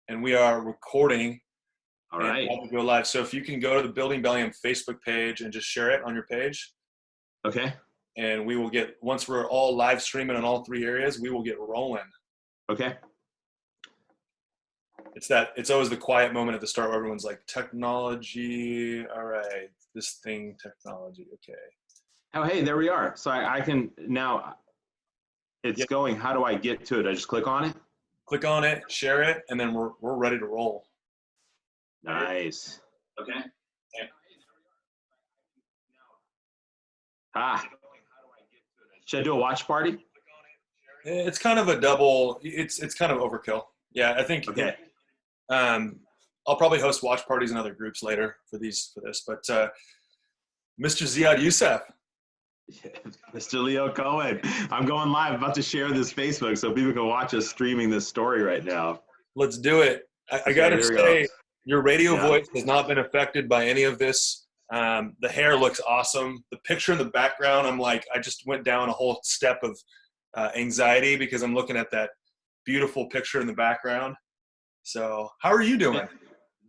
and we are recording All and right. about to go live. So if you can go to the Building Bellingham Facebook page and just share it on your page. Okay. And we will get, once we're all live streaming in all 3 areas, we will get rolling. Okay. It's always the quiet moment at the start where everyone's like, technology, all right, this thing, technology, okay. Oh, hey, there we are. So I can now, it's going. How do I get to it? I just click on it? Click on it, share it, and then we're ready to roll. Nice. Okay. Yeah. Should I do a watch party? It's kind of a double, it's kind of overkill. Yeah, I think Okay. I'll probably host watch parties in other groups later for this, but Mr. Ziad Youssef. Mr. Leo Cohen, I'm going live, about to share this Facebook so people can watch us streaming this story right now. Let's do it. I got to say, your radio voice has not been affected by any of this. The hair looks awesome. The picture in the background, I'm like, I just went down a whole step of anxiety because I'm looking at that beautiful picture in the background. So how are you doing?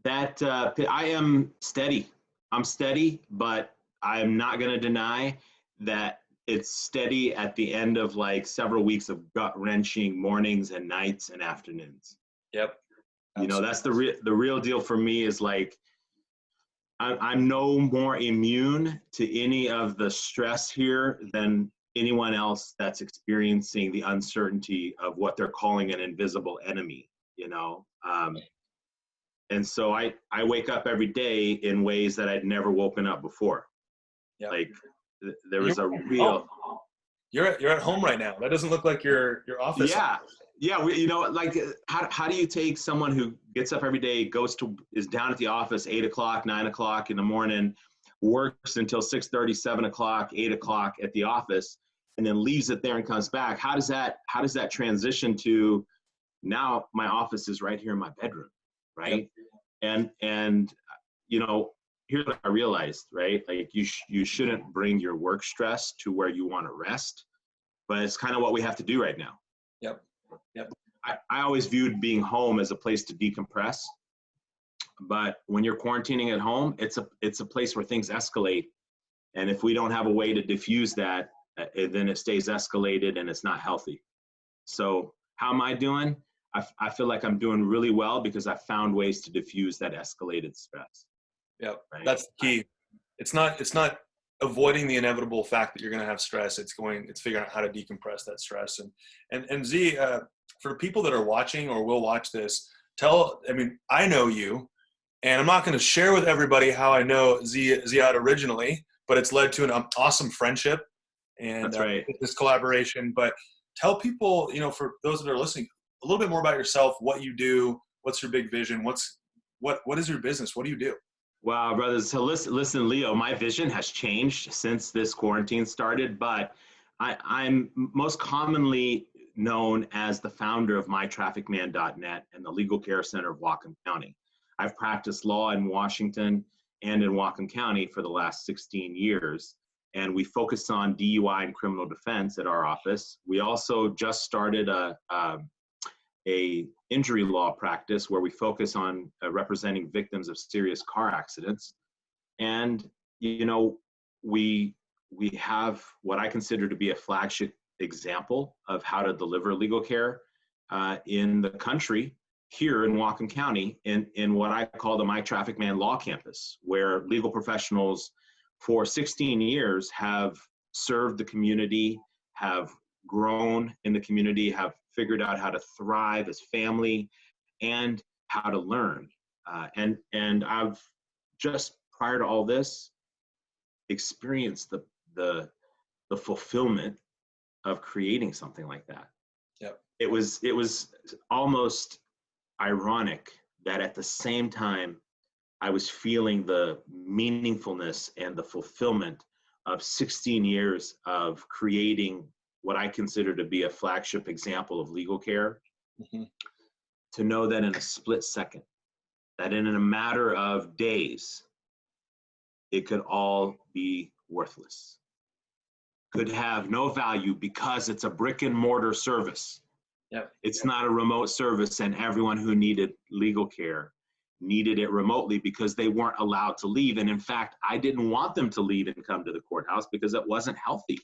I am steady. I'm steady, but I'm not going to deny that it's steady at the end of like several weeks of gut-wrenching mornings and nights and afternoons. Yep. You know, that's the real deal for me is like, I'm no more immune to any of the stress here than anyone else that's experiencing the uncertainty of what they're calling an invisible enemy, you know? And so I wake up every day in ways that I'd never woken up before. Yep. Like there was a real. You're at home right now. That doesn't look like your office. Yeah. Yeah. You know, like how do you take someone who gets up every day, is down at the office 8 o'clock, 9 o'clock in the morning, works until 6:30, 7 o'clock, 8 o'clock at the office, and then leaves it there and comes back? How does that transition to now my office is right here in my bedroom, right? Yep. And you know, here's what I realized, right? Like you shouldn't bring your work stress to where you want to rest, but it's kind of what we have to do right now. Yep. Yep. I always viewed being home as a place to decompress, but when you're quarantining at home, it's a place where things escalate, and if we don't have a way to diffuse that, then it stays escalated and it's not healthy. So how am I doing? I feel like I'm doing really well because I found ways to diffuse that escalated stress. Yep, right? That's the key. It's not avoiding the inevitable fact that you're going to have stress. It's figuring out how to decompress that stress. And Z, for people that are watching or will watch this, I know you, and I'm not going to share with everybody how I know Ziad originally, but it's led to an awesome friendship and that's right. This collaboration. But tell people, you know, for those that are listening, a little bit more about yourself, what you do, what's your big vision, what is your business, what do you do? Wow, brothers. So listen, Leo, my vision has changed since this quarantine started, but I'm most commonly known as the founder of MyTrafficMannet and the Legal Care Center of Whatcom County. I've practiced law in Washington and in Whatcom County for the last 16 years, and we focus on DUI and criminal defense at our office. We also just started a injury law practice where we focus on representing victims of serious car accidents. And, you know, we have what I consider to be a flagship example of how to deliver legal care in the country here in Whatcom County in what I call the MyTrafficMannet Law Campus, where legal professionals for 16 years have served the community, have grown in the community, have figured out how to thrive as family and how to learn. And I've just prior to all this experienced the fulfillment of creating something like that. Yep. It was almost ironic that at the same time I was feeling the meaningfulness and the fulfillment of 16 years of creating what I consider to be a flagship example of legal care, to know that in a split second, that in a matter of days, it could all be worthless, could have no value because it's a brick and mortar service. Yep. It's not a remote service, and everyone who needed legal care needed it remotely because they weren't allowed to leave. And in fact, I didn't want them to leave and come to the courthouse because it wasn't healthy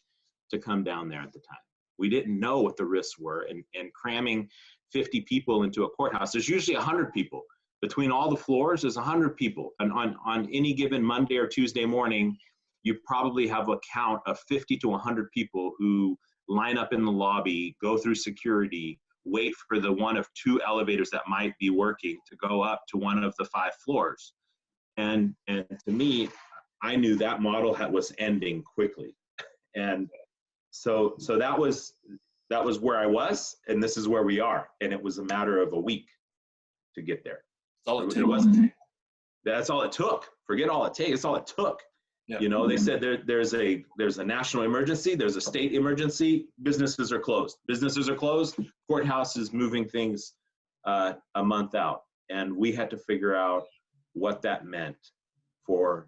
to come down there at the time. We didn't know what the risks were, and cramming 50 people into a courthouse, there's usually 100 people. Between all the floors, there's 100 people. And on any given Monday or Tuesday morning, you probably have a count of 50 to 100 people who line up in the lobby, go through security, wait for the one of 2 elevators that might be working to go up to one of the 5 floors. And to me, I knew that model was ending quickly. And so that was where I was, and this is where we are. And it was a matter of a week to get there. That's all it took. Forget all it takes. It's all it took. Yeah. You know, they said there's a national emergency, there's a state emergency, businesses are closed. Businesses are closed, courthouse is moving things a month out. And we had to figure out what that meant for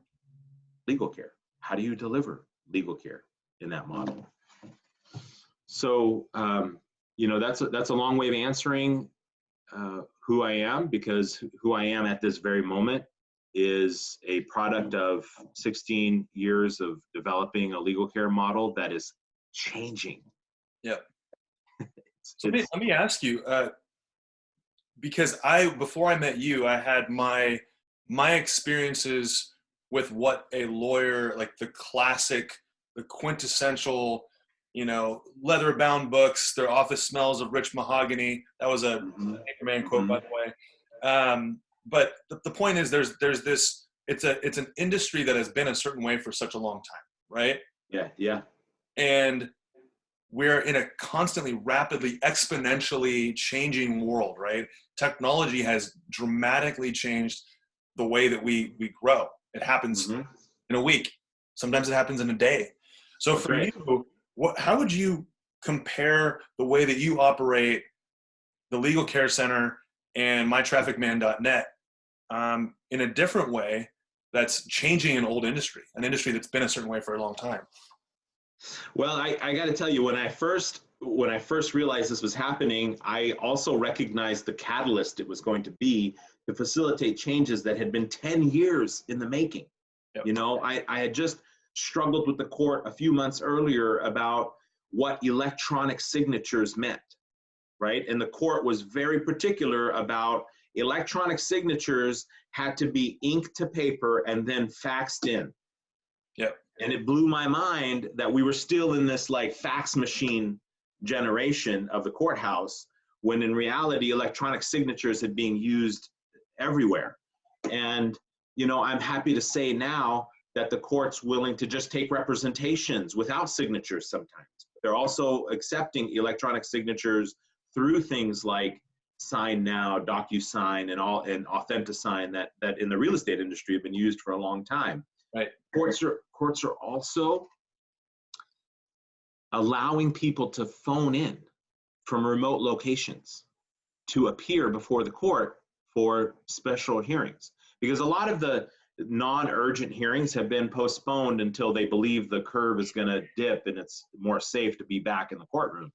legal care. How do you deliver legal care in that model? So, you know, that's a long way of answering who I am, because who I am at this very moment is a product of 16 years of developing a legal care model that is changing. Yeah. So let me ask you, because before I met you, I had my experiences with what a lawyer, like the classic, the quintessential, you know, leather-bound books, their office smells of rich mahogany. That was a Anchorman quote, by the way. But the point is, there's this. It's an industry that has been a certain way for such a long time, right? Yeah, yeah. And we're in a constantly, rapidly, exponentially changing world, right? Technology has dramatically changed the way that we grow. It happens in a week. Sometimes it happens in a day. So for you, how would you compare the way that you operate the Legal Care Center and MyTrafficMannet in a different way that's changing an old industry, an industry that's been a certain way for a long time? Well, I got to tell you, when I first realized this was happening, I also recognized the catalyst it was going to be to facilitate changes that had been 10 years in the making. Yep. You know, I had just struggled with the court a few months earlier about what electronic signatures meant, right? And the court was very particular about electronic signatures had to be ink to paper and then faxed in. Yep. And it blew my mind that we were still in this like fax machine generation of the courthouse, when in reality, electronic signatures had been used everywhere. And, you know, I'm happy to say now that the court's willing to just take representations without signatures sometimes. They're also accepting electronic signatures through things like Sign Now, DocuSign, and AuthentiSign that in the real estate industry have been used for a long time. Right. Courts are also allowing people to phone in from remote locations to appear before the court for special hearings, because a lot of the non-urgent hearings have been postponed until they believe the curve is going to dip and it's more safe to be back in the courtroom.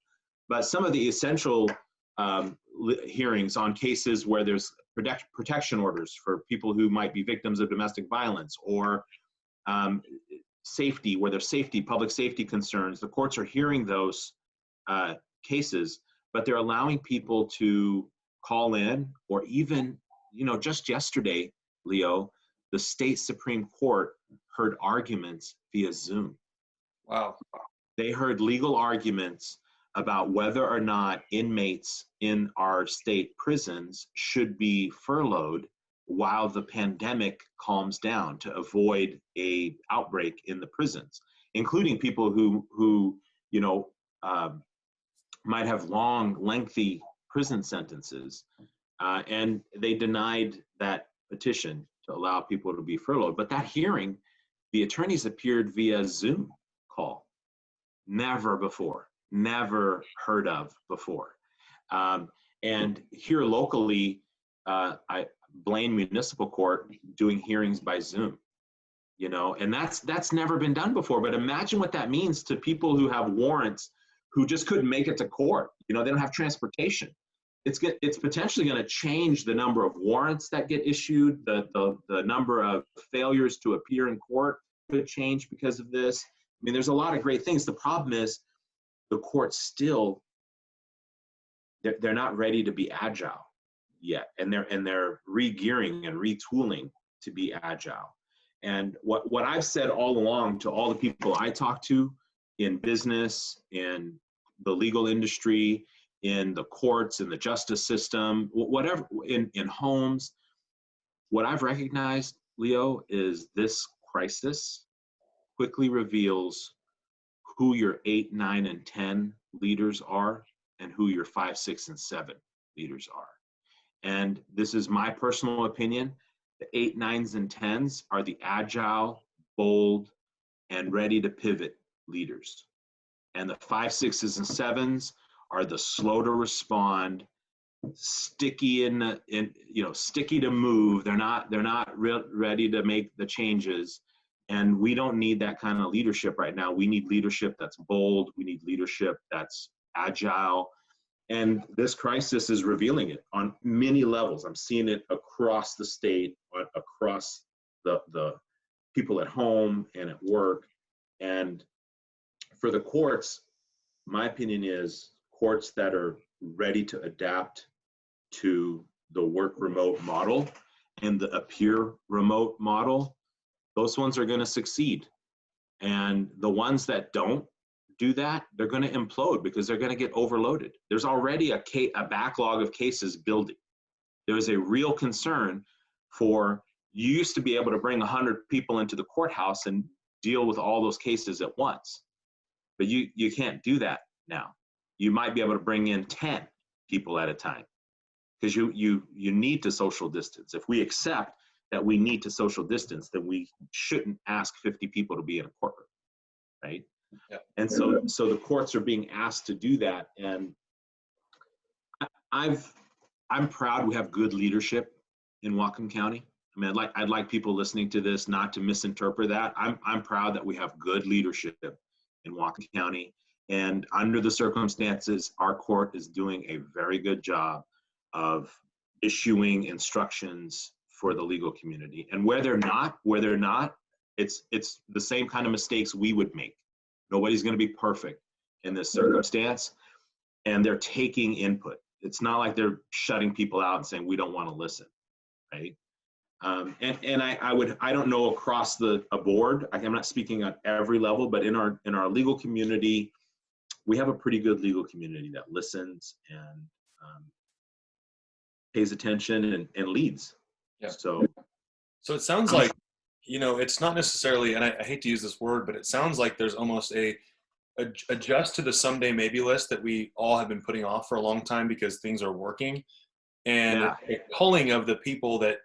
But some of the essential hearings on cases where there's protection orders for people who might be victims of domestic violence, or safety, where there's public safety concerns, the courts are hearing those cases, but they're allowing people to call in, or even, you know, just yesterday, Leo, the state Supreme Court heard arguments via Zoom. Wow. They heard legal arguments about whether or not inmates in our state prisons should be furloughed while the pandemic calms down, to avoid a outbreak in the prisons, including people who you know, might have long, lengthy prison sentences. And they denied that petition to allow people to be furloughed. But that hearing, the attorneys appeared via Zoom call. Never before, never heard of before. And here locally, Blaine Municipal Court doing hearings by Zoom, you know, and that's never been done before. But imagine what that means to people who have warrants, who just couldn't make it to court. They don't have transportation. It's potentially going to change the number of warrants that get issued. The number of failures to appear in court could change because of this. I mean, there's a lot of great things. The problem is the courts still, they're not ready to be agile yet, and they're re-gearing and retooling to be agile. And what I've said all along to all the people I talk to in business, in the legal industry, in the courts, in the justice system, whatever, in homes, what I've recognized, Leo, is this crisis quickly reveals who your 8, 9, and 10 leaders are and who your 5, 6, and 7 leaders are. And this is my personal opinion. The 8, 9s, and 10s are the agile, bold, and ready to pivot leaders. And the 5, 6s, and 7s are the slow to respond, sticky sticky to move. They're not ready to make the changes. And we don't need that kind of leadership right now. We need leadership that's bold. We need leadership that's agile. And this crisis is revealing it on many levels. I'm seeing it across the state, across the people at home and at work. And for the courts, my opinion is courts that are ready to adapt to the work remote model and the appear remote model, those ones are going to succeed. And the ones that don't do that, they're going to implode because they're going to get overloaded. There's already a backlog of cases building. There is a real concern for, you used to be able to bring 100 people into the courthouse and deal with all those cases at once. But you can't do that now. You might be able to bring in 10 people at a time because you need to social distance. If we accept that we need to social distance, then we shouldn't ask 50 people to be in a courtroom, right? Yeah. And so the courts are being asked to do that. And I'm proud we have good leadership in Whatcom County. I mean, I'd like people listening to this not to misinterpret that. I'm proud that we have good leadership in Whatcom County. And under the circumstances, our court is doing a very good job of issuing instructions for the legal community. And where they're not, it's the same kind of mistakes we would make. Nobody's going to be perfect in this circumstance, and they're taking input. It's not like they're shutting people out and saying, we don't want to listen, right? And I don't know across the board, I'm not speaking on every level, but in our legal community, we have a pretty good legal community that listens and pays attention and leads. Yeah. So it sounds like, it's not necessarily, and I hate to use this word, but it sounds like there's almost a adjust to the someday maybe list that we all have been putting off for a long time because things are working, and a culling of the people that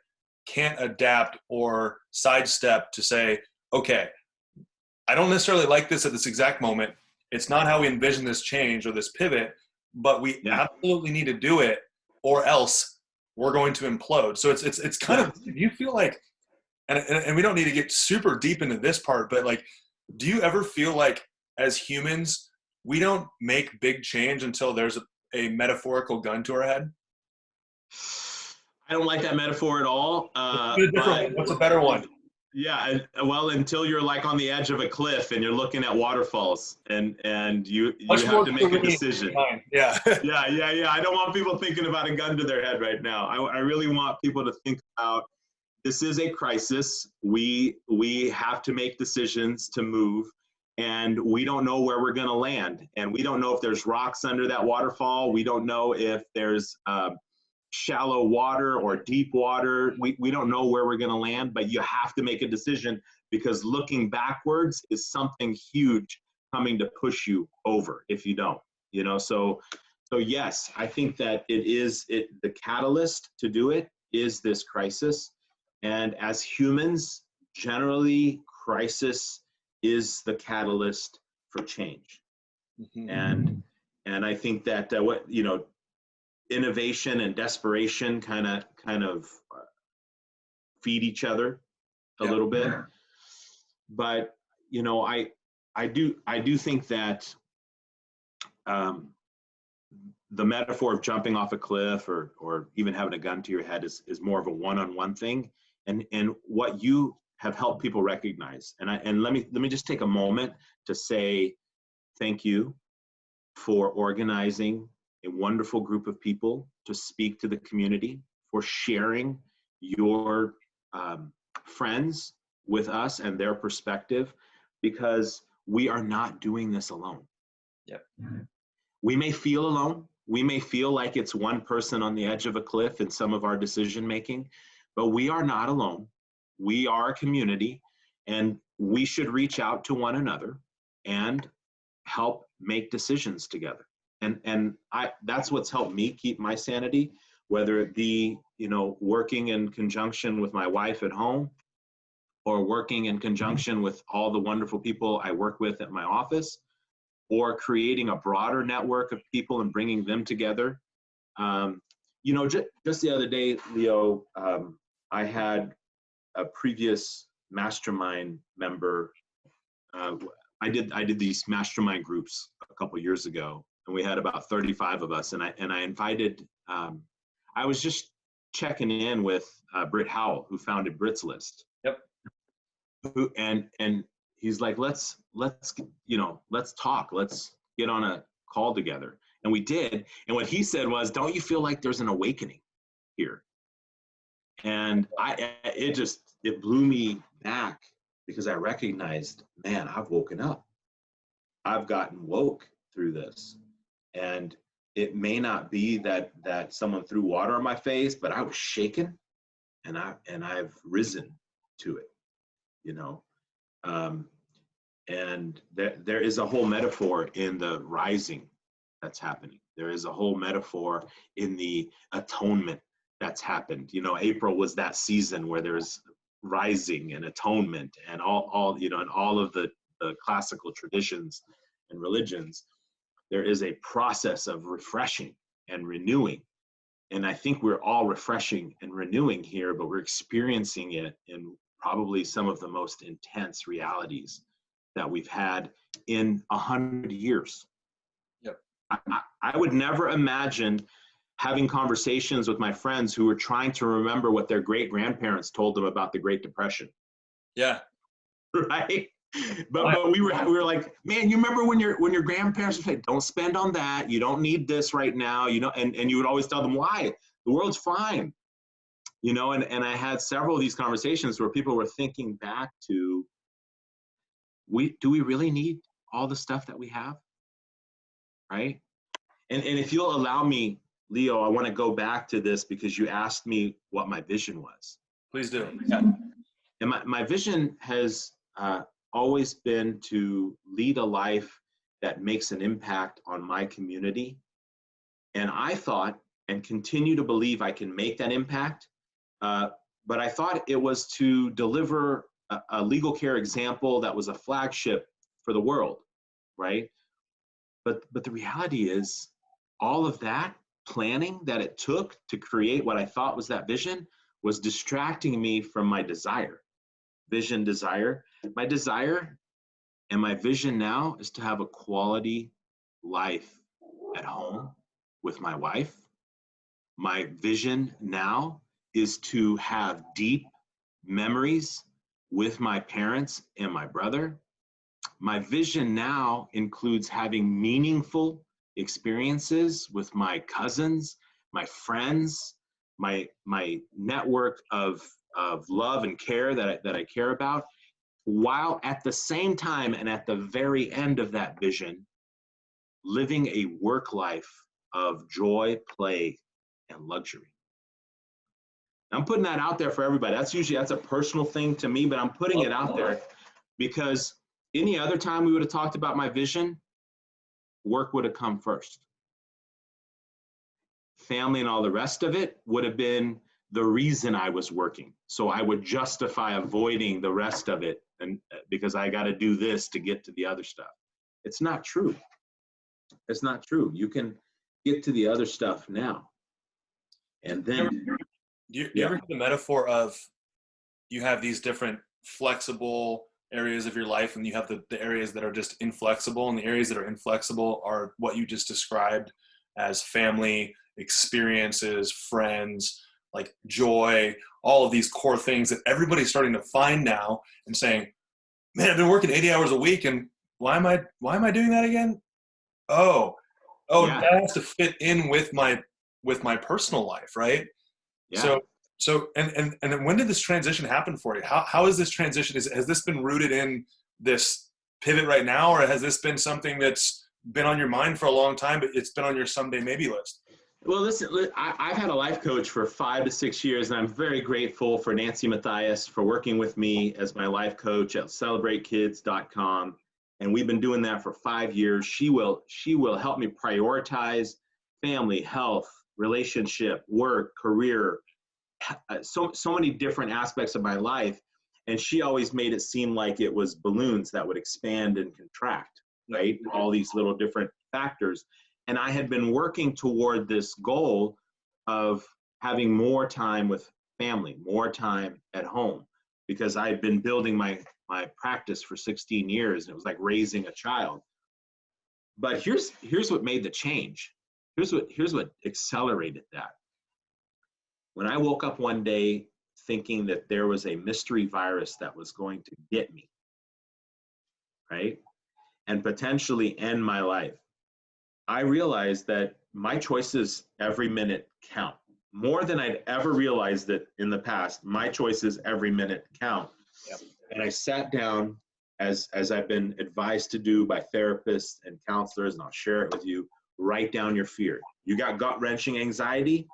can't adapt or sidestep to say, okay, I don't necessarily like this at this exact moment. It's not how we envision this change or this pivot, but we absolutely need to do it, or else we're going to implode. So it's kind of, do you feel like, and we don't need to get super deep into this part, but like, do you ever feel like as humans, we don't make big change until there's a metaphorical gun to our head? I don't like that metaphor at all. What's a better one? Yeah, well, until you're like on the edge of a cliff and you're looking at waterfalls and you have to make a decision. Yeah. Yeah. I don't want people thinking about a gun to their head right now. I really want people to think about, this is a crisis. We have to make decisions to move, and we don't know where we're going to land. And we don't know if there's rocks under that waterfall. We don't know if there's shallow water or deep water. We don't know where we're going to land, but you have to make a decision, because looking backwards is something huge coming to push you over if you don't, so yes, I think that the catalyst to do it is this crisis. And as humans, generally crisis is the catalyst for change. Mm-hmm. And I think that innovation and desperation kind of feed each other a little bit. But I do think that the metaphor of jumping off a cliff or even having a gun to your head is more of a one-on-one thing. And what you have helped people recognize. And let me just take a moment to say thank you for organizing a wonderful group of people to speak to the community, for sharing your friends with us and their perspective, because we are not doing this alone. Yep. We may feel alone. We may feel like it's one person on the edge of a cliff in some of our decision making, but we are not alone. We are a community, and we should reach out to one another and help make decisions together. And that's what's helped me keep my sanity, whether it be, working in conjunction with my wife at home, or working in conjunction with all the wonderful people I work with at my office, or creating a broader network of people and bringing them together. Just the other day, Leo, I had a previous mastermind member. I did these mastermind groups a couple years ago, and we had about 35 of us. And I invited. I was just checking in with Britt Howell, who founded Britt's List. Yep. And he's like, let's talk. Let's get on a call together. And we did. And what he said was, don't you feel like there's an awakening here? And it blew me back, because I recognized, man, I've woken up. I've gotten woke through this. And it may not be that someone threw water on my face, but I was shaken, and I've risen to it, and there is a whole metaphor in the rising that's happening. There is a whole metaphor in the atonement that's happened. April was that season where there's rising and atonement, and all in all of the classical traditions and religions, there is a process of refreshing and renewing. And I think we're all refreshing and renewing here, but we're experiencing it in probably some of the most intense realities that we've had in 100 years. Yep. I would never imagine having conversations with my friends who were trying to remember what their great-grandparents told them about the Great Depression. Yeah. Right? But we were like, man, you remember when your grandparents would say, don't spend on that, you don't need this right now, and you would always tell them why. The world's fine. And I had several of these conversations where people were thinking back to, do we really need all the stuff that we have? Right? And if you'll allow me, Leo, I want to go back to this, because you asked me what my vision was. Please do. Yeah. And my vision has always been to lead a life that makes an impact on my community. And I thought, and continue to believe, I can make that impact. But I thought it was to deliver a legal care example that was a flagship for the world, right? But the reality is, all of that planning that it took to create what I thought was that vision was distracting me from my desire. Vision, desire. My desire and my vision now is to have a quality life at home with my wife. My vision now is to have deep memories with my parents and my brother. My vision now includes having meaningful experiences with my cousins, my friends, my network of love and care that I care about, while at the same time and at the very end of that vision, living a work life of joy, play, and luxury. I'm putting that out there for everybody. That's a personal thing to me, but I'm putting it out there because any other time we would have talked about my vision, work would have come first. Family and all the rest of it would have been the reason I was working. So I would justify avoiding the rest of it, and because I got to do this to get to the other stuff. It's not true. It's not true. You can get to the other stuff now. And then do you ever hear the metaphor of, you have these different flexible areas of your life, and you have the areas that are just inflexible, and the areas that are inflexible are what you just described as family, experiences, friends, like joy, all of these core things that everybody's starting to find now and saying, man, I've been working 80 hours a week, and why am I doing that again? Oh, Yeah. that has to fit in with my personal life, right? Yeah. And when did this transition happen for you? How is this transition? Has this been rooted in this pivot right now, or has this been something that's been on your mind for a long time, but it's been on your someday maybe list? Well, listen, I've had a life coach for 5 to 6 years, and I'm very grateful for Nancy Matthias for working with me as my life coach at celebratekids.com. And we've been doing that for 5 years. She will help me prioritize family, health, relationship, work, career, so many different aspects of my life. And she always made it seem like it was balloons that would expand and contract, right? All these little different factors. And I had been working toward this goal of having more time with family, more time at home, because I had been building my practice for 16 years, and it was like raising a child. But here's what made the change. Here's what accelerated that. When I woke up one day thinking that there was a mystery virus that was going to get me, right, and potentially end my life, I realized that my choices every minute count. More than I'd ever realized it in the past, my choices every minute count. Yep. And I sat down, as I've been advised to do by therapists and counselors, and I'll share it with you, write down your fear. You got gut-wrenching anxiety?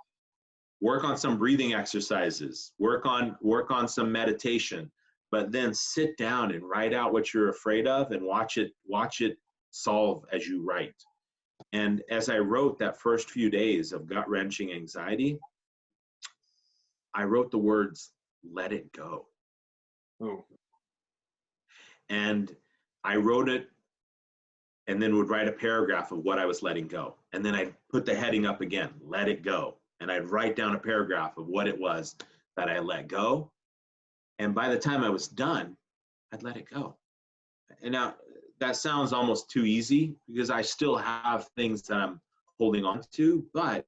Work on some breathing exercises, work on some meditation, but then sit down and write out what you're afraid of and watch it solve as you write. And as I wrote that first few days of gut-wrenching anxiety, I wrote the words, let it go. Ooh. And I wrote it and then would write a paragraph of what I was letting go. And then I'd put the heading up again, let it go. And I'd write down a paragraph of what it was that I let go. And by the time I was done, I'd let it go. And now that sounds almost too easy because I still have things that I'm holding on to, but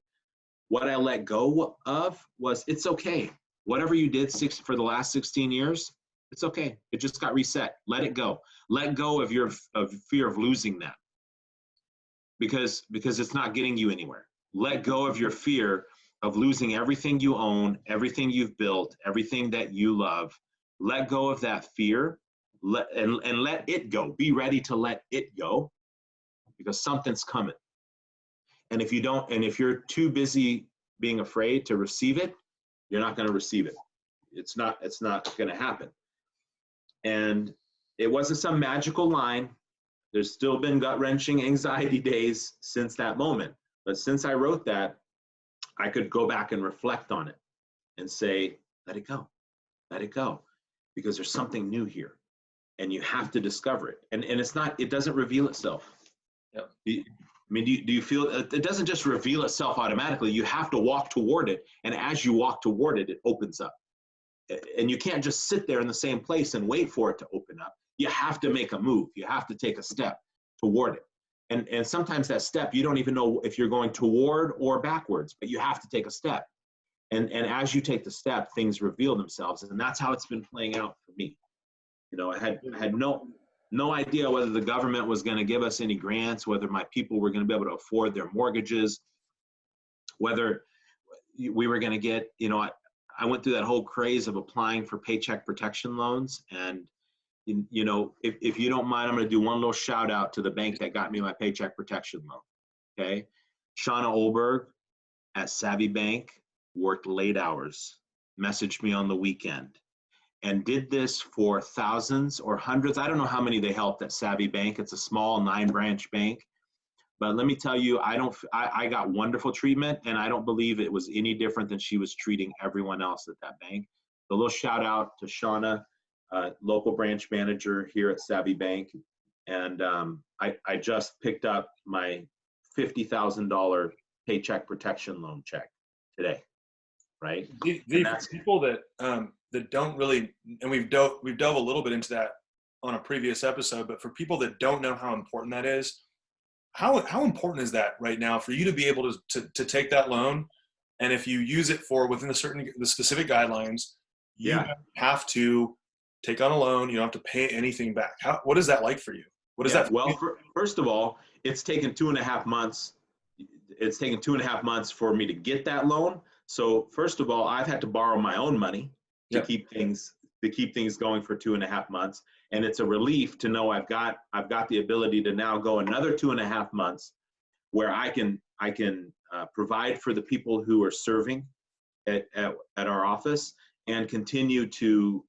what I let go of was, it's okay. Whatever you did for the last 16 years, it's okay. It just got reset. Let it go. Let go of your fear of losing that because it's not getting you anywhere. Let go of your fear of losing everything you own, everything you've built, everything that you love. Let go of that fear and let it go. Be ready to let it go because something's coming. And if you're too busy being afraid to receive it, you're not going to receive it. It's not going to happen. And it wasn't some magical line. There's still been gut-wrenching anxiety days since that moment. But since I wrote that, I could go back and reflect on it and say, let it go, because there's something new here and you have to discover it. And it doesn't reveal itself. Yep. Do you feel it doesn't just reveal itself automatically? You have to walk toward it. And as you walk toward it, it opens up. And you can't just sit there in the same place and wait for it to open up. You have to make a move. You have to take a step toward it. And sometimes that step, you don't even know if you're going toward or backwards, but you have to take a step. And as you take the step, things reveal themselves. And that's how it's been playing out for me. I had no idea whether the government was going to give us any grants, whether my people were going to be able to afford their mortgages, whether we were going to get, I went through that whole craze of applying for paycheck protection loans. And, if you don't mind, I'm going to do one little shout out to the bank that got me my paycheck protection loan. Okay. Shauna Olberg at Savvy Bank worked late hours, messaged me on the weekend, and did this for thousands or hundreds. I don't know how many they helped at Savvy Bank. It's a small 9-branch bank. But let me tell you, I got wonderful treatment, and I don't believe it was any different than she was treating everyone else at that bank. So a little shout out to Shauna, local branch manager here at Savvy Bank. And I just picked up my $50,000 paycheck protection loan check today, right? The people that don't really, and we've dove a little bit into that on a previous episode, but for people that don't know how important that is, how important is that right now for you to be able to take that loan? And if you use it for within the specific guidelines, you Yeah. have to take on a loan. You don't have to pay anything back. What is that like for you? What is that? Well, first of all, it's taken 2.5 months. It's taken 2.5 months for me to get that loan. So first of all, I've had to borrow my own money to Yep. keep things going for 2.5 months. And it's a relief to know I've got the ability to now go another 2.5 months where I can provide for the people who are serving at our office and continue to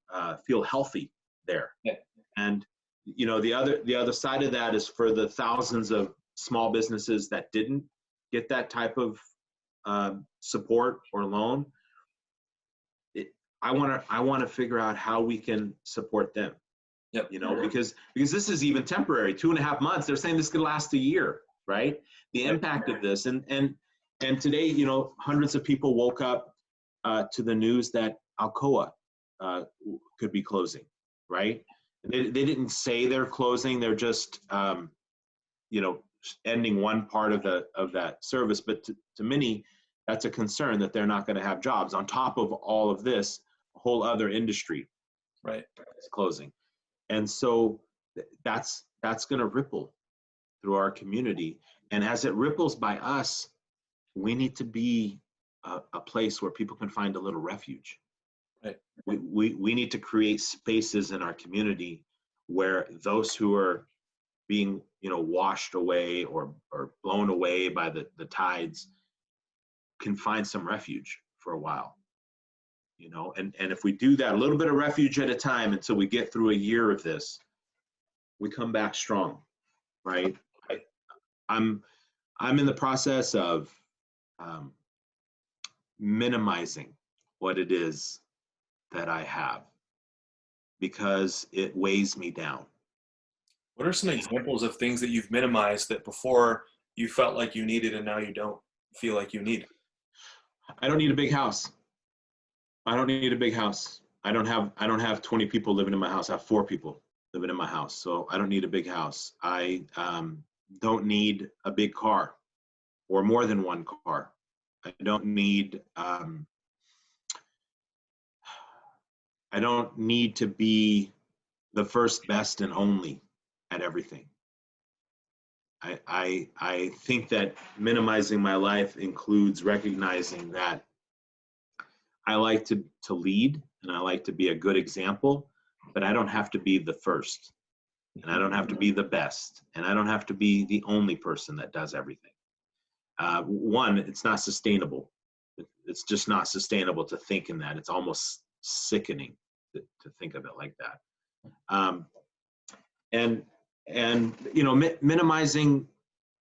feel healthy there. Yeah. And you know, the other side of that is for the thousands of small businesses that didn't get that type of support or loan. I want to figure out how we can support them. Yep. You know, because this is even temporary. 2.5 months. They're saying this could last a year, right? The impact of this, and today, you know, hundreds of people woke up to the news that Alcoa could be closing, right? They didn't say they're closing. They're just, you know, ending one part of that service. But to many, that's a concern that they're not going to have jobs. On top of all of this, a whole other industry, right, is closing, and so that's going to ripple through our community. And as it ripples by us, we need to be a place where people can find a little refuge. Right. We need to create spaces in our community where those who are being, you know, washed away or blown away by the tides can find some refuge for a while, you know. And if we do that, a little bit of refuge at a time until we get through a year of this, we come back strong, right? I'm in the process of minimizing what it is that I have because it weighs me down. What are some examples of things that you've minimized that before you felt like you needed and now you don't feel like you need? I don't need a big house. I don't need a big house. I don't have 20 people living in my house. I have 4 people living in my house. So I don't need a big house. I don't need a big car or more than one car. I don't need to be the first, best, and only at everything. I think that minimizing my life includes recognizing that I like to lead and I like to be a good example, but I don't have to be the first, and I don't have to be the best, and I don't have to be the only person that does everything. One, it's not sustainable. It's just not sustainable to think in that. It's almost sickening to think of it like that. And you know, minimizing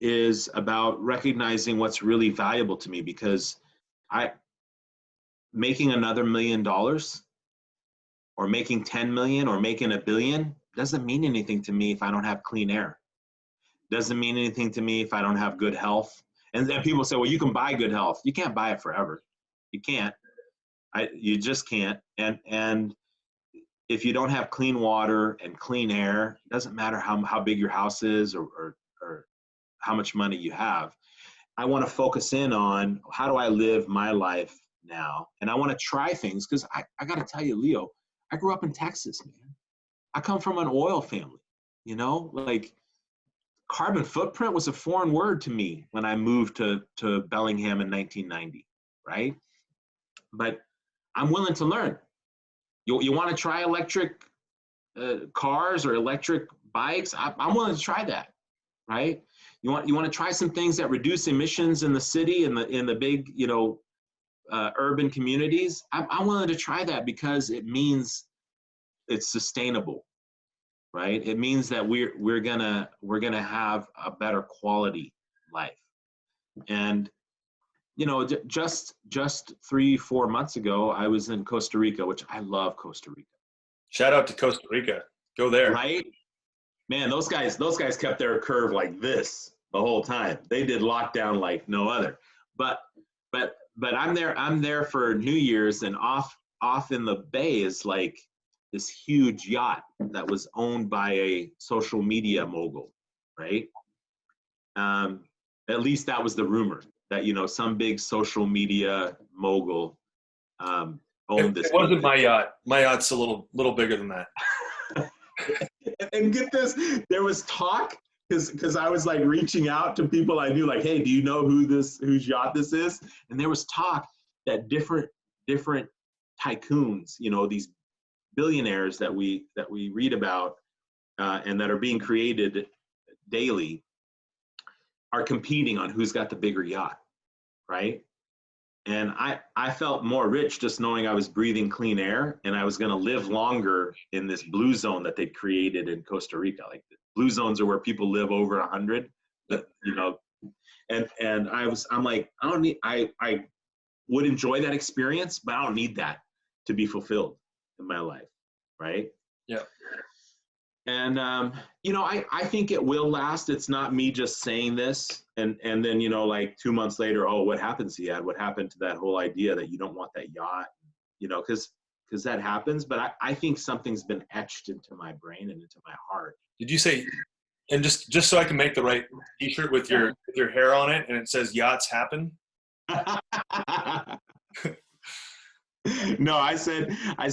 is about recognizing what's really valuable to me, because making another $1 million or making 10 million or making $1 billion doesn't mean anything to me if I don't have clean air. Doesn't mean anything to me if I don't have good health. And then people say, well, you can buy good health. You can't buy it forever. You can't. You just can't. And if you don't have clean water and clean air, it doesn't matter how big your house is or how much money you have. I want to focus in on how do I live my life now? And I want to try things, because I got to tell you, Leo, I grew up in Texas, man. I come from an oil family, you know, like carbon footprint was a foreign word to me when I moved to Bellingham in 1990, right? But I'm willing to learn. You want to try electric cars or electric bikes? I'm willing to try that, right? You want to try some things that reduce emissions in the city and in the big, you know, urban communities? I'm willing to try that because it means it's sustainable, right? It means that we're gonna have a better quality life. And you know, just 3-4 months ago, I was in Costa Rica, which I love Costa Rica. Shout out to Costa Rica. Go there. Right? Man, those guys kept their curve like this the whole time. They did lockdown like no other. But I'm there for New Year's, and off in the bay is like this huge yacht that was owned by a social media mogul, right? At least that was the rumor, that, some big social media mogul owned this It wasn't big. my yacht. My yacht's a little bigger than that. And get this, there was talk, because I was like reaching out to people I knew, like, hey, do you know whose yacht this is? And there was talk that different tycoons, these billionaires that we read about and that are being created daily, are competing on who's got the bigger yacht, right? And I felt more rich just knowing I was breathing clean air and I was going to live longer in this blue zone that they'd created in Costa Rica. Like, the blue zones are where people live over 100, and I'm like, I don't need, I would enjoy that experience, but I don't need that to be fulfilled in my life, right? Yeah. And I think it will last. It's not me just saying this and then like 2 months later, oh, what happened, Ziad? What happened to that whole idea that you don't want that yacht? Because that happens. But I think something's been etched into my brain and into my heart. Did you say? And just so I can make the right T-shirt with your hair on it, and it says "Yachts Happen." No, I said, I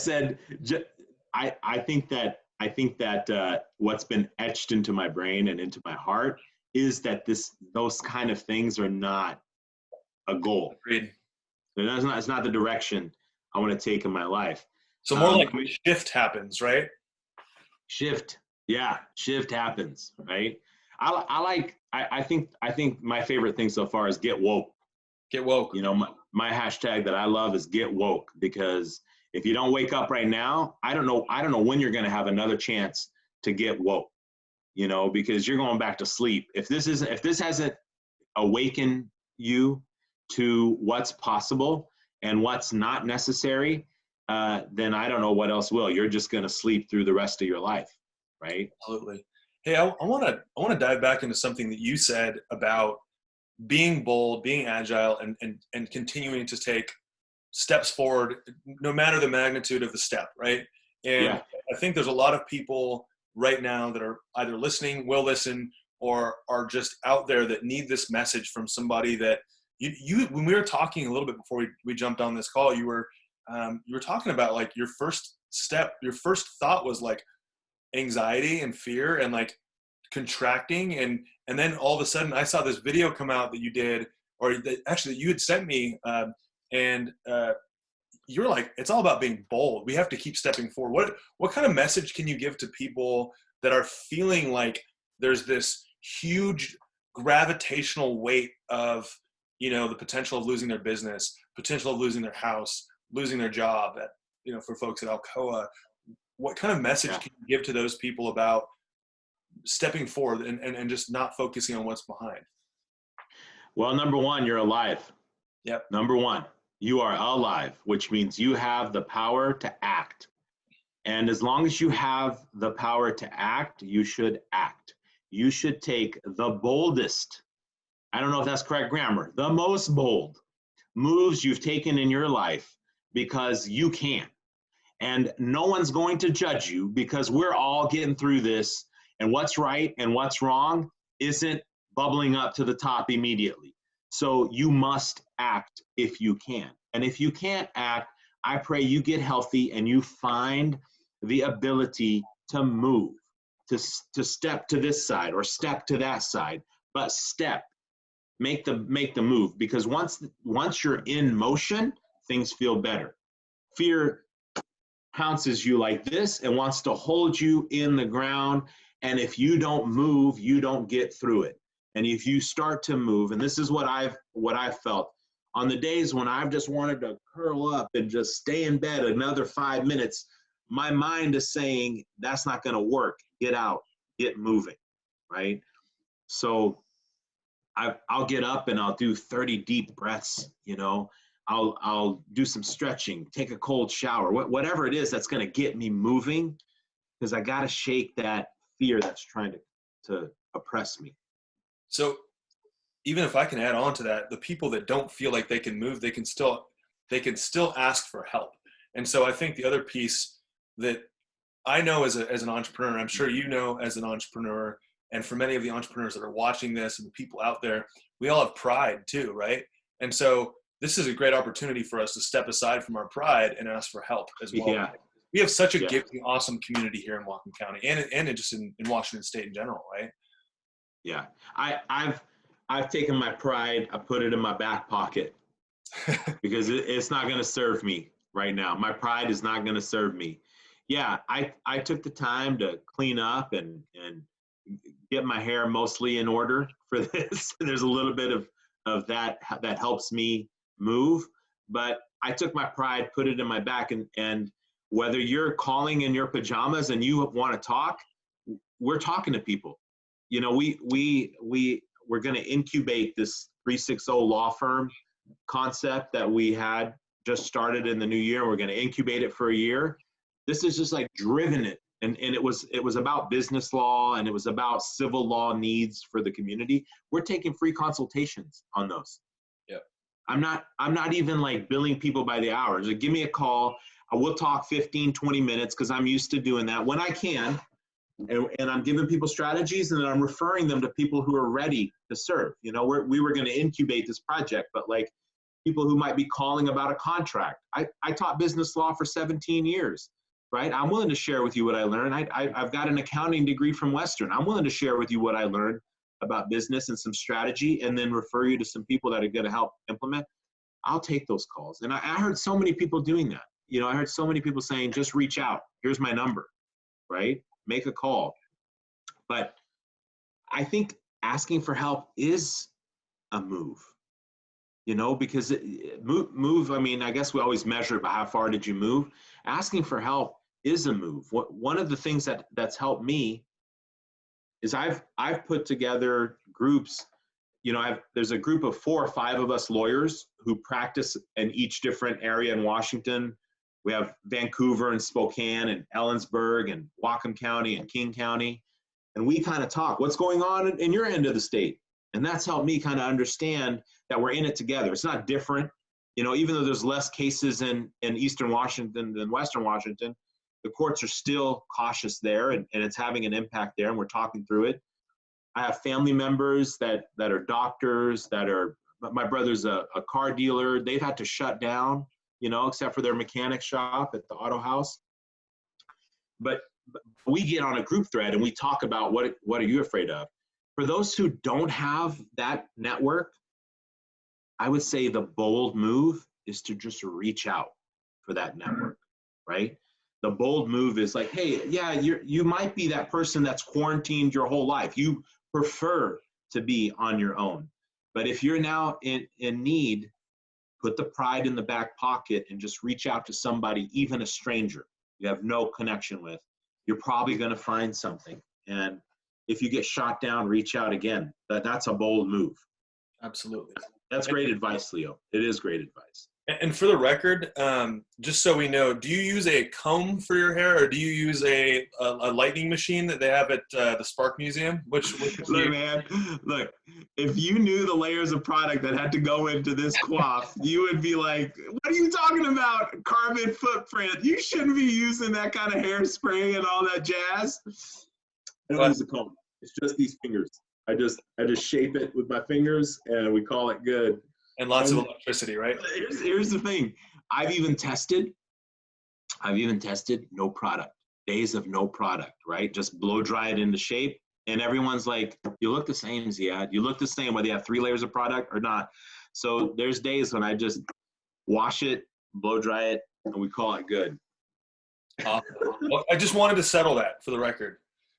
think that what's been etched into my brain and into my heart is that those kind of things are not a goal. Agreed. It's not the direction I want to take in my life. So more like shift happens, right? Shift. Yeah. Shift happens. Right. I think my favorite thing so far is get woke. Get woke. My hashtag that I love is get woke, because if you don't wake up right now, I don't know when you're going to have another chance to get woke, because you're going back to sleep. If this hasn't awakened you to what's possible and what's not necessary, then I don't know what else will. You're just going to sleep through the rest of your life, right? Absolutely. Hey, I want to dive back into something that you said about being bold, being agile, and continuing to take steps forward, no matter the magnitude of the step, right? And Yeah. I think there's a lot of people right now that are either listening, will listen, or are just out there that need this message from somebody that you when we were talking a little bit before we jumped on this call, you were talking about like your first step, your first thought was like anxiety and fear and like contracting, and then all of a sudden I saw this video come out that you did, or that you had sent me, and you're like, it's all about being bold. We have to keep stepping forward. What kind of message can you give to people that are feeling like there's this huge gravitational weight of, the potential of losing their business, potential of losing their house, losing their job for folks at Alcoa? What kind of message can you give to those people about stepping forward and just not focusing on what's behind? Well, number one, you're alive. Yep. Number one, you are alive, which means you have the power to act. And as long as you have the power to act, you should act. You should take the boldest, I don't know if that's correct grammar, the most bold moves you've taken in your life, because you can. And no one's going to judge you, because we're all getting through this, and what's right and what's wrong isn't bubbling up to the top immediately. So you must act if you can. And if you can't act, I pray you get healthy and you find the ability to move, to step to this side or step to that side, but step, make the move, because once you're in motion, things feel better. Fear pounces you like this and wants to hold you in the ground. And if you don't move, you don't get through it. And if you start to move, and this is what I've felt on the days when I've just wanted to curl up and just stay in bed another 5 minutes, my mind is saying, that's not going to work. Get out, get moving, right? So I'll get up and I'll do 30 deep breaths, I'll do some stretching, take a cold shower, whatever it is that's going to get me moving, because I got to shake that fear that's trying to oppress me. So even if I can add on to that, the people that don't feel like they can move, they can still ask for help. And so I think the other piece that I know as an entrepreneur, I'm sure you know as an entrepreneur, and for many of the entrepreneurs that are watching this and the people out there, we all have pride too, right? And so this is a great opportunity for us to step aside from our pride and ask for help as well. Yeah. We have such a Yeah. giving, awesome community here in Whatcom County and just in Washington State in general, right? Yeah. I've taken my pride, I put it in my back pocket because it's not going to serve me right now. My pride is not going to serve me. Yeah, I took the time to clean up and get my hair mostly in order for this. There's a little bit of that helps me move, but I took my pride, put it in my back, and whether you're calling in your pajamas and you want to talk, we're talking to people. You know, we're going to incubate this 360 law firm concept that we had just started in the new year. We're going to incubate it for a year. This is just like driven it. And it was about business law, and it was about civil law needs for the community. We're taking free consultations on those. Yeah. I'm not even like billing people by the hour. Just give me a call. I will talk 15, 20 minutes because I'm used to doing that when I can. And I'm giving people strategies, and then I'm referring them to people who are ready to serve. You know, we were going to incubate this project, but like people who might be calling about a contract. I taught business law for 17 years, right? I'm willing to share with you what I learned. I've got an accounting degree from Western. I'm willing to share with you what I learned about business and some strategy, and then refer you to some people that are going to help implement. I'll take those calls. And I heard so many people doing that. You know, I heard so many people saying, just reach out. Here's my number, right? Make a call. But I think asking for help is a move, you know, because move, I mean, I guess we always measure by how far did you move. Asking for help is a move. One of the things that's helped me is I've put together groups. You know, there's a group of 4 or 5 of us lawyers who practice in each different area in Washington. We have Vancouver and Spokane and Ellensburg and Whatcom County and King County. And we kind of talk, what's going on in your end of the state? And that's helped me kind of understand that we're in it together. It's not different. You know, even though there's less cases in Eastern Washington than Western Washington, the courts are still cautious there, and it's having an impact there, and we're talking through it. I have family members that are doctors, my brother's a car dealer. They've had to shut down, you know, except for their mechanic shop at the auto house. But we get on a group thread and we talk about what are you afraid of? For those who don't have that network, I would say the bold move is to just reach out for that network, right? The bold move is like, hey, yeah, you might be that person that's quarantined your whole life. You prefer to be on your own. But if you're now in need, put the pride in the back pocket and just reach out to somebody, even a stranger you have no connection with. You're probably going to find something. And if you get shot down, reach out again. That's a bold move. Absolutely. That's great advice, Leo. It is great advice. And for the record, just so we know, do you use a comb for your hair, or do you use a lightning machine that they have at the Spark Museum? Which look, man, look, if you knew the layers of product that had to go into this coif, you would be like, what are you talking about? Carbon footprint. You shouldn't be using that kind of hairspray and all that jazz. I don't use a comb. It's just these fingers. I just shape it with my fingers, and we call it good. And lots of electricity, right? Here's the thing. I've even tested no product. Days of no product, right? Just blow dry it into shape. And everyone's like, you look the same, Ziad. You look the same whether you have 3 layers of product or not. So there's days when I just wash it, blow dry it, and we call it good. Well, I just wanted to settle that for the record.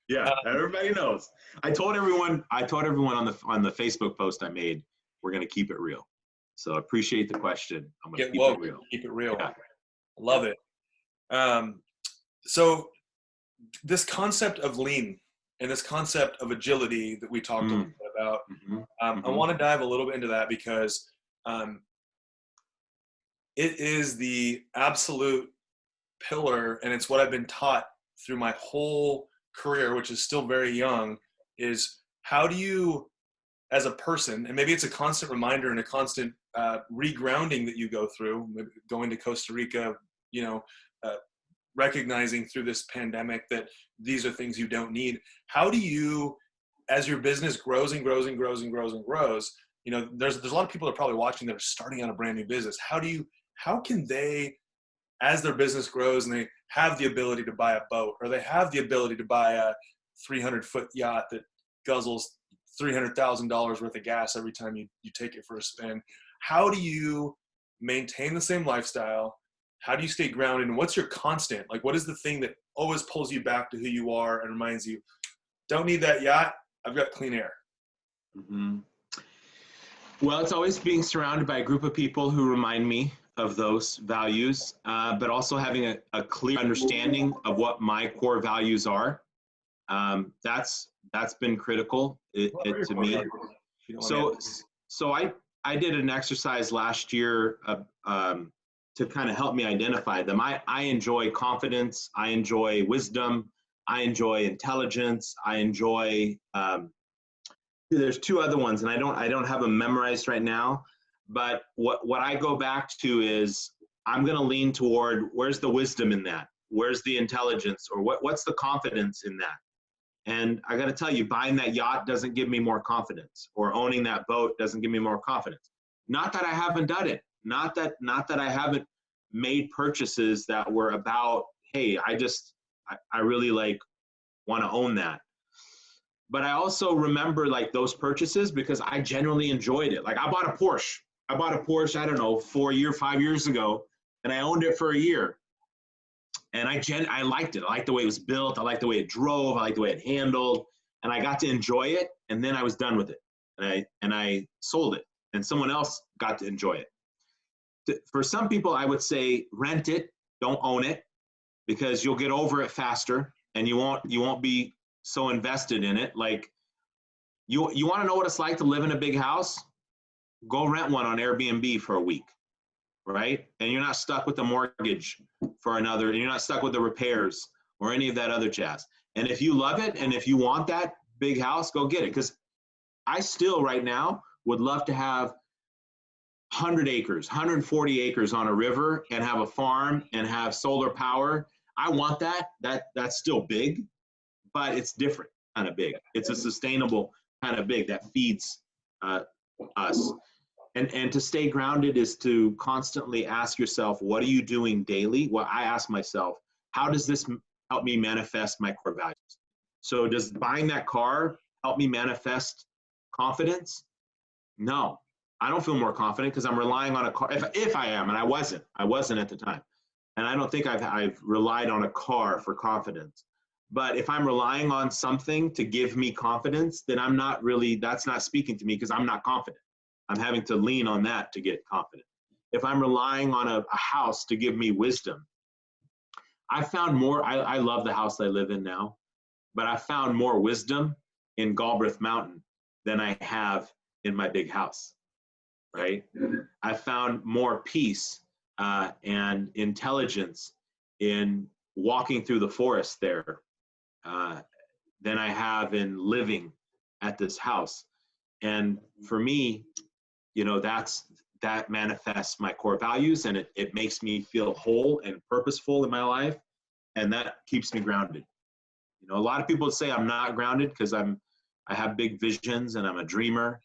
Yeah, everybody knows. I told everyone on the Facebook post I made, we're going to keep it real. So I appreciate the question. I'm going to keep it real. Keep it real. Yeah. Love it. So this concept of lean and this concept of agility that we talked a little bit about, I want to dive a little bit into that because it is the absolute pillar, and it's what I've been taught through my whole career, which is still very young, is how do you, as a person, and maybe it's a constant reminder and a constant regrounding that you go through, maybe going to Costa Rica, recognizing through this pandemic that these are things you don't need. How do you, as your business grows and grows and grows and grows and grows, you know, there's a lot of people that are probably watching that are starting out a brand new business. How can they, as their business grows and they have the ability to buy a boat, or they have the ability to buy a 300-foot yacht that guzzles $300,000 worth of gas every time you take it for a spin, how do you maintain the same lifestyle? How do you stay grounded? And what's your constant? Like, what is the thing that always pulls you back to who you are and reminds you, don't need that yacht, I've got clean air? Mm-hmm. Well, it's always being surrounded by a group of people who remind me of those values, but also having a clear understanding of what my core values are. That's been critical to me. So I did an exercise last year to kind of help me identify them. I enjoy confidence. I enjoy wisdom. I enjoy intelligence. I enjoy, there's two other ones, and I don't have them memorized right now, but what I go back to is, I'm going to lean toward, where's the wisdom in that? Where's the intelligence, or what's the confidence in that? And I got to tell you, buying that yacht doesn't give me more confidence, or owning that boat doesn't give me more confidence. Not that I haven't done it. Not that I haven't made purchases that were about, hey, I really like want to own that. But I also remember like those purchases because I genuinely enjoyed it. Like I bought a Porsche, I don't know, 5 years ago, and I owned it for a year. And I liked it. I liked the way it was built. I liked the way it drove. I liked the way it handled. And I got to enjoy it. And then I was done with it. And I sold it. And someone else got to enjoy it. For some people, I would say rent it. Don't own it, because you'll get over it faster, and you won't be so invested in it. Like you want to know what it's like to live in a big house? Go rent one on Airbnb for a week. Right? And you're not stuck with the mortgage for another, and you're not stuck with the repairs or any of that other jazz. And if you love it, and if you want that big house, go get it. Because I still right now would love to have 100 acres, 140 acres on a river, and have a farm and have solar power. I want that. That's still big, but it's different kind of big. It's a sustainable kind of big that feeds us. And to stay grounded is to constantly ask yourself, what are you doing daily? Well, I ask myself, how does this help me manifest my core values? So does buying that car help me manifest confidence? No, I don't feel more confident because I'm relying on a car. If I am, and I wasn't at the time. And I don't think I've relied on a car for confidence. But if I'm relying on something to give me confidence, then that's not speaking to me because I'm not confident. I'm having to lean on that to get confident. If I'm relying on a house to give me wisdom, I found more, I love the house I live in now, but I found more wisdom in Galbraith Mountain than I have in my big house, right? I found more peace and intelligence in walking through the forest there than I have in living at this house. And for me, you know, that manifests my core values, and it makes me feel whole and purposeful in my life, and that keeps me grounded. You know, a lot of people say I'm not grounded because I have big visions and I'm a dreamer,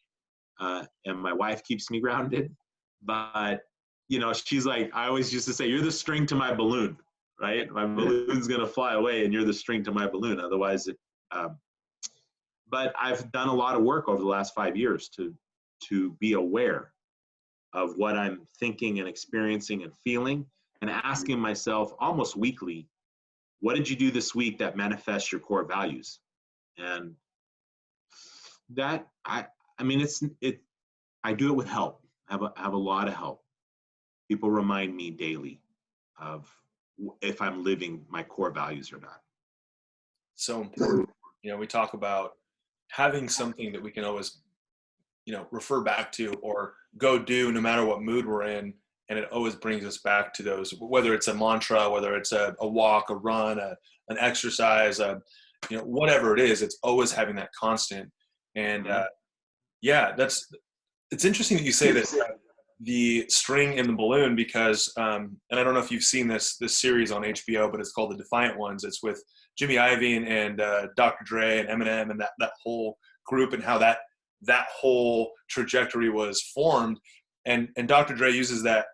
and my wife keeps me grounded. But you know, she's like, I always used to say, you're the string to my balloon, right? My balloon's gonna fly away, and you're the string to my balloon. Otherwise, but I've done a lot of work over the last 5 years to be aware of what I'm thinking and experiencing and feeling, and asking myself almost weekly, what did you do this week that manifests your core values? And that, I mean, I do it with help. I have a lot of help. People remind me daily of if I'm living my core values or not. So important. You know, we talk about having something that we can always, you know, refer back to or go do no matter what mood we're in. And it always brings us back to those, whether it's a mantra, whether it's a walk, a run, an exercise, you know, whatever it is, it's always having that constant. And yeah, it's interesting that you say that the string in the balloon because, and I don't know if you've seen this series on HBO, but it's called The Defiant Ones. It's with Jimmy Iovine and Dr. Dre and Eminem and that whole group, and how that whole trajectory was formed. And Dr. Dre uses that,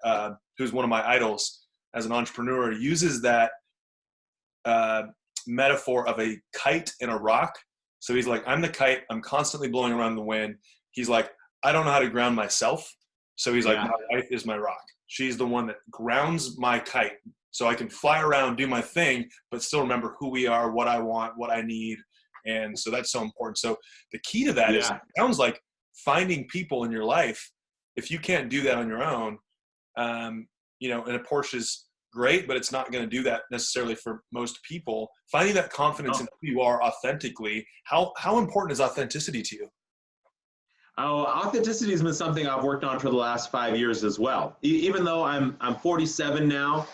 who's one of my idols as an entrepreneur, uses that metaphor of a kite and a rock. So he's like, I'm the kite, I'm constantly blowing around the wind. He's like, I don't know how to ground myself. So he's like, my wife is my rock. She's the one that grounds my kite so I can fly around, do my thing, but still remember who we are, what I want, what I need. And so that's so important. So the key to that is, it sounds like finding people in your life. If you can't do that on your own, you know, and a Porsche is great, but it's not going to do that necessarily for most people. Finding that confidence in who you are authentically. How important is authenticity to you? Oh, authenticity has been something I've worked on for the last 5 years as well. Even though I'm 47 now,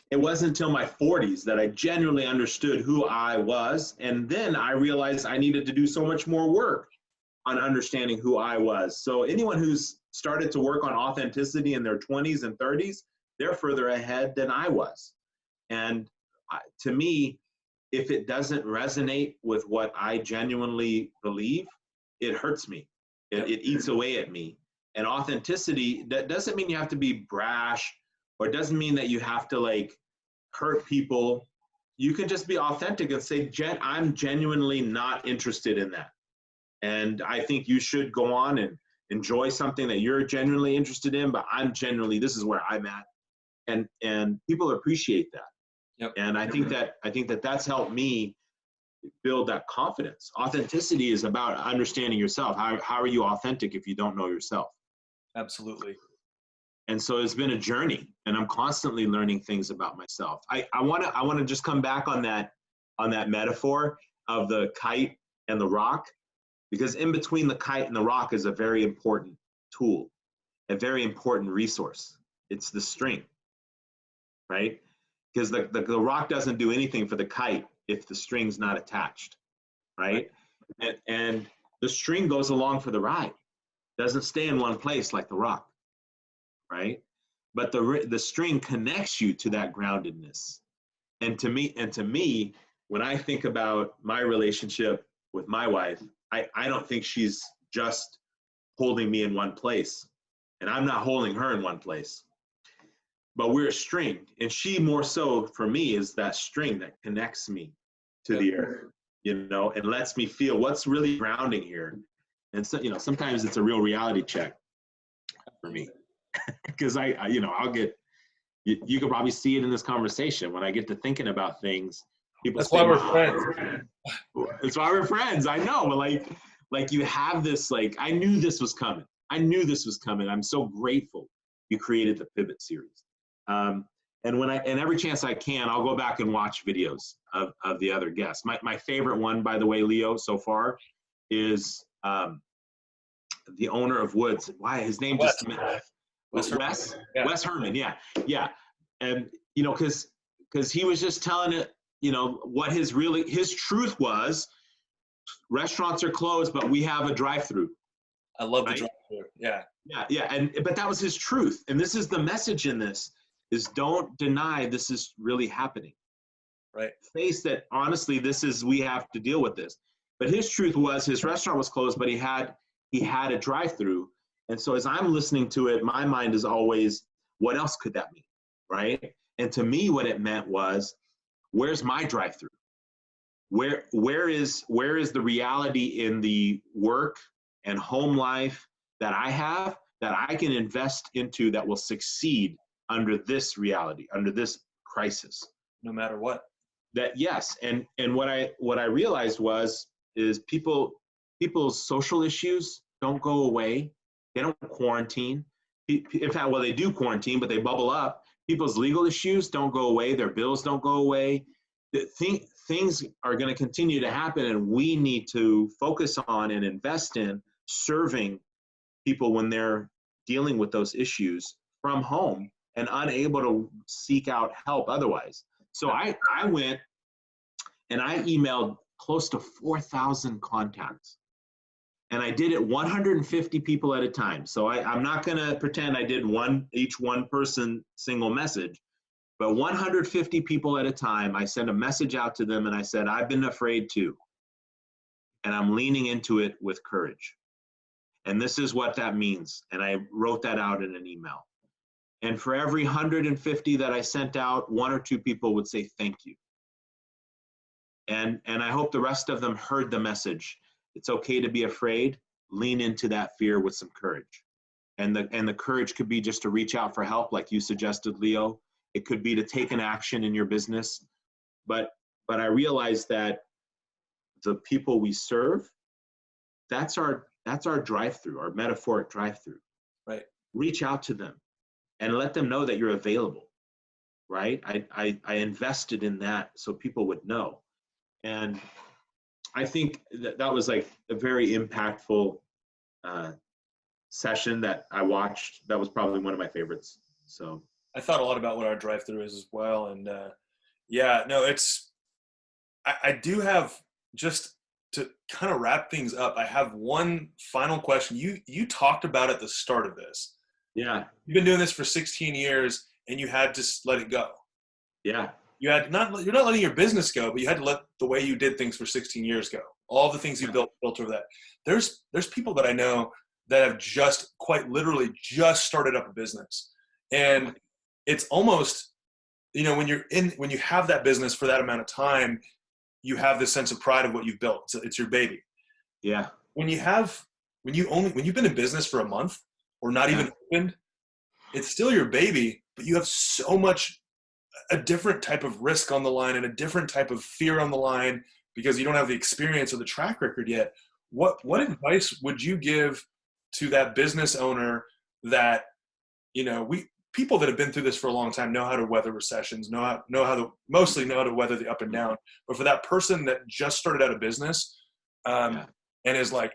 it wasn't until my 40s that I genuinely understood who I was. And then I realized I needed to do so much more work on understanding who I was. So anyone who's started to work on authenticity in their 20s and 30s, they're further ahead than I was. And to me, if it doesn't resonate with what I genuinely believe, it hurts me. It eats away at me. And authenticity, that doesn't mean you have to be brash, or it doesn't mean that you have to like hurt people. You can just be authentic and say, I'm genuinely not interested in that. And I think you should go on and enjoy something that you're genuinely interested in, but this is where I'm at. And people appreciate that. Yep. And I think that that's helped me build that confidence. Authenticity is about understanding yourself. How are you authentic if you don't know yourself? Absolutely. And so it's been a journey, and I'm constantly learning things about myself. I want to just come back on that metaphor of the kite and the rock, because in between the kite and the rock is a very important tool, a very important resource. It's the string, right? Because the rock doesn't do anything for the kite if the string's not attached, right? And the string goes along for the ride, doesn't stay in one place like the rock, right? But the string connects you to that groundedness. And to me, when I think about my relationship with my wife, I don't think she's just holding me in one place, and I'm not holding her in one place. But we're a string, and she more so for me is that string that connects me to the earth, you know, and lets me feel what's really grounding here. And so, you know, sometimes it's a real reality check for me, because I'll get, you could probably see it in this conversation when I get to thinking about things. People That's say, why we're friends. It's why we're friends. I know, but like you have this, like, I knew this was coming. I'm so grateful you created the Pivot series. And every chance I can, I'll go back and watch videos of the other guests. My favorite one, by the way, Leo, so far is the owner of Woods. Why his name Wes. Wes? Yeah. Wes Herman. Yeah. And you know, because he was just telling it, you know, what his truth was. Restaurants are closed, but we have a drive-through. I love the drive-through. Yeah. Yeah. But that was his truth. And this is the message in this, is don't deny this is really happening. Right. Face that, honestly, we have to deal with this. But his truth was his restaurant was closed, but he had a drive-through. And so as I'm listening to it, my mind is always, what else could that mean? Right. And to me, what it meant was, where's my drive-through? Where is the reality in the work and home life that I have that I can invest into that will succeed under this reality, under this crisis? No matter what. That, yes. And what I realized is people's social issues don't go away. They don't quarantine. In fact, well, they do quarantine, but they bubble up. People's legal issues don't go away. Their bills don't go away. Things are going to continue to happen, and we need to focus on and invest in serving people when they're dealing with those issues from home and unable to seek out help otherwise. So I went and I emailed close to 4,000 contacts. And I did it 150 people at a time. So I'm not going to pretend I did each one person single message, but 150 people at a time, I sent a message out to them and I said, I've been afraid too. And I'm leaning into it with courage. And this is what that means. And I wrote that out in an email. And for every 150 that I sent out, 1 or 2 people would say, thank you. And I hope the rest of them heard the message. It's okay to be afraid. Lean into that fear with some courage. And the courage could be just to reach out for help, like you suggested, Leo. It could be to take an action in your business. But I realized that the people we serve, that's our drive-through, our metaphoric drive-through. Right. Reach out to them and let them know that you're available. Right. I invested in that so people would know. And I think that was like a very impactful session that I watched. That was probably one of my favorites. So I thought a lot about what our drive-through is as well. And yeah, no, I do have, just to kind of wrap things up, I have one final question. You talked about at the start of this. Yeah. You've been doing this for 16 years and you had to let it go. Yeah. You're not letting your business go, but you had to let the way you did things for 16 years go. All the things you built over that. There's people that I know that have just quite literally just started up a business. And it's almost, when you have that business for that amount of time, you have this sense of pride of what you've built. It's your baby. Yeah. When you've been in business for a month or not even opened, it's still your baby, but you have so much, a different type of risk on the line and a different type of fear on the line because you don't have the experience or the track record yet. What advice would you give to that business owner that, people that have been through this for a long time know how to weather recessions, mostly know how to weather the up and down. But for that person that just started out a business and is like,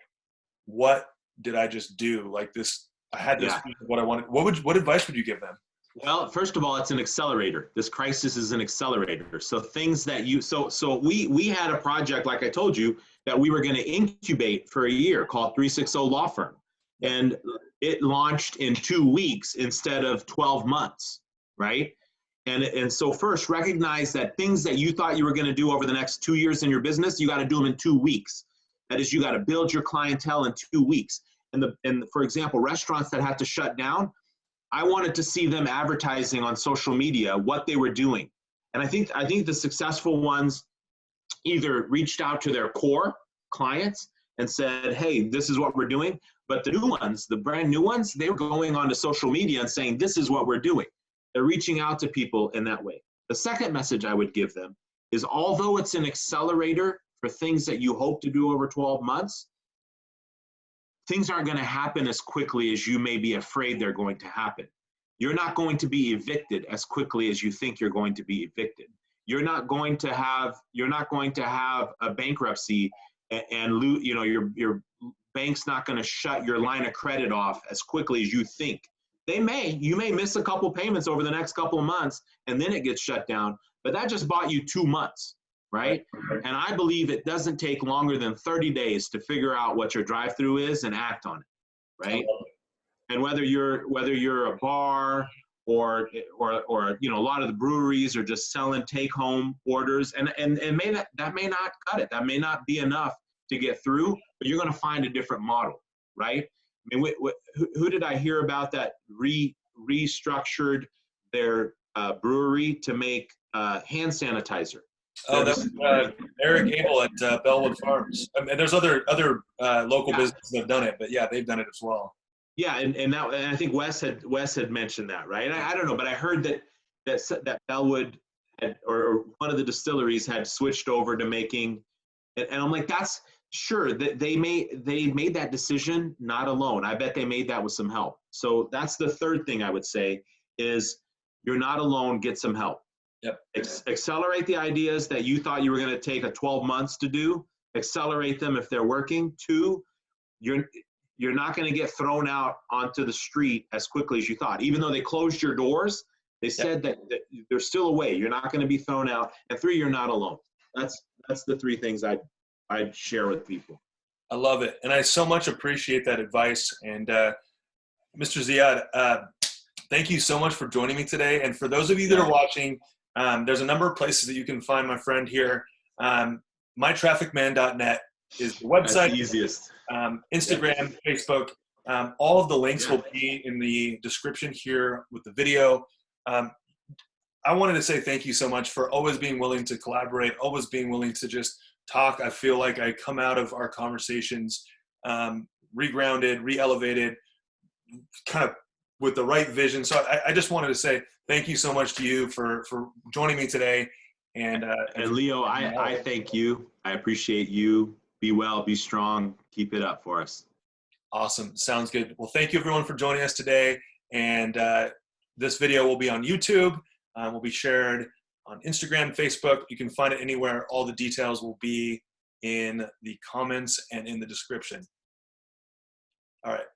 what did I just do? Like this, I had this, what I wanted. What advice would you give them? Well, first of all, it's an accelerator. This crisis is an accelerator. So things that we had a project, like I told you, that we were going to incubate for a year called 360 Law Firm. And it launched in 2 weeks instead of 12 months, right? And so first, recognize that things that you thought you were going to do over the next 2 years in your business, you got to do them in 2 weeks. That is, you got to build your clientele in 2 weeks. And for example, restaurants that had to shut down, I wanted to see them advertising on social media what they were doing. And I think the successful ones either reached out to their core clients and said, hey, this is what we're doing. But the new ones, the brand new ones, they were going onto social media and saying, this is what we're doing. They're reaching out to people in that way. The second message I would give them is, although it's an accelerator for things that you hope to do over 12 months, things aren't going to happen as quickly as you may be afraid they're going to happen. You're not going to be evicted as quickly as you think you're going to be evicted. You're not going to have a bankruptcy and your bank's not going to shut your line of credit off as quickly as you think. You may miss a couple payments over the next couple of months and then it gets shut down, but that just bought you 2 months, right? And I believe it doesn't take longer than 30 days to figure out what your drive-through is and act on it, right? And whether you're a bar or a lot of the breweries are just selling take-home orders, and that may not cut it. That may not be enough to get through, but you're going to find a different model, right? I mean, who did I hear about that restructured their brewery to make hand sanitizer? Oh, that's Eric Abel at Bellwood Farms. I mean, there's other local businesses that have done it, but yeah, they've done it as well. Yeah, and I think Wes had mentioned that, right? I don't know, but I heard that Bellwood or one of the distilleries had switched over to making, and I'm like, that's sure that they made that decision not alone. I bet they made that with some help. So that's the third thing I would say is, you're not alone. Get some help. Yep. Accelerate the ideas that you thought you were going to take 12 months to do. Accelerate them if they're working. 2, you're not going to get thrown out onto the street as quickly as you thought. Even though they closed your doors, they said that there's still a way. You're not going to be thrown out. And 3, you're not alone. That's the 3 things I'd share with people. I love it. And I so much appreciate that advice. And Mr. Ziad, thank you so much for joining me today. And for those of you that are watching, there's a number of places that you can find my friend here. MyTrafficMannet is the website. That's the easiest. Instagram, Facebook. All of the links will be in the description here with the video. I wanted to say thank you so much for always being willing to collaborate, always being willing to just talk. I feel like I come out of our conversations regrounded, re-elevated, kind of with the right vision. So I just wanted to say thank you so much to you for joining me today. And Leo, I thank you. I appreciate you. Be well, be strong. Keep it up for us. Awesome. Sounds good. Well, thank you everyone for joining us today. And this video will be on YouTube. Will be shared on Instagram, Facebook. You can find it anywhere. All the details will be in the comments and in the description. All right.